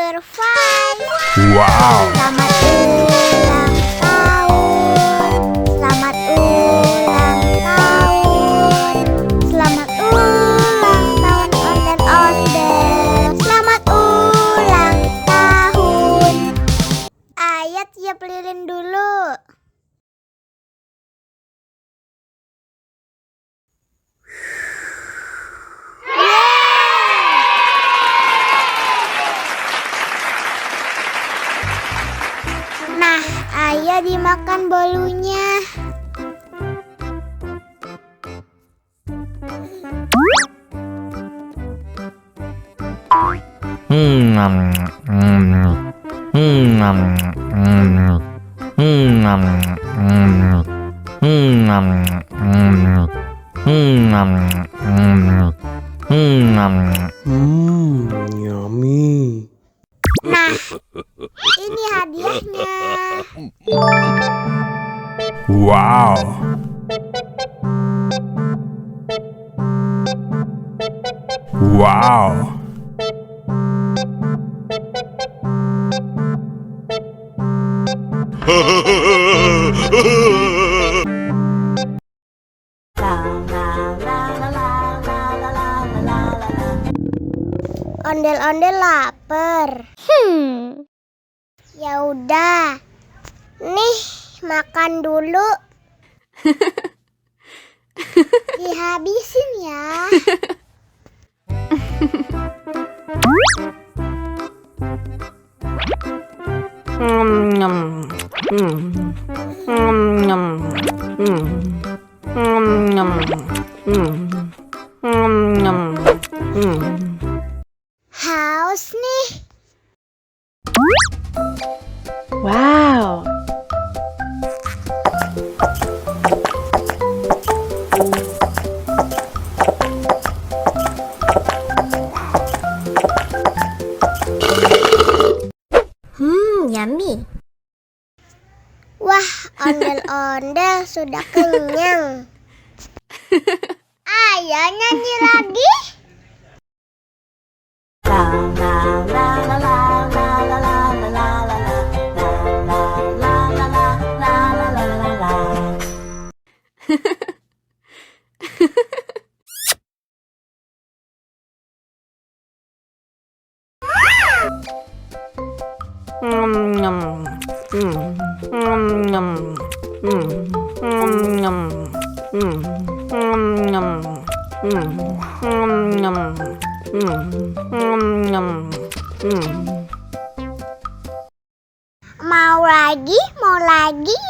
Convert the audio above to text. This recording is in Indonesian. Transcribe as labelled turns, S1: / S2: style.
S1: survive.
S2: Wow.
S1: Selamat ulang tahun. Selamat ulang tahun. Selamat ulang tahun ondel-ondel. Selamat ulang tahun. Ayat tiup lilin dulu. Nah, ayo dimakan bolunya.
S2: Yummy.
S1: Nah, ini hadiahnya.
S2: Wow. Wow.
S1: Ondel-ondel lapar. Ya udah. Nih, makan dulu. Dihabisin ya. Haus nih.
S3: Wow.
S1: Yummy. Wah, ondel-ondel sudah kenyang. Ayo nyanyi lagi. Mau lagi, mau lagi.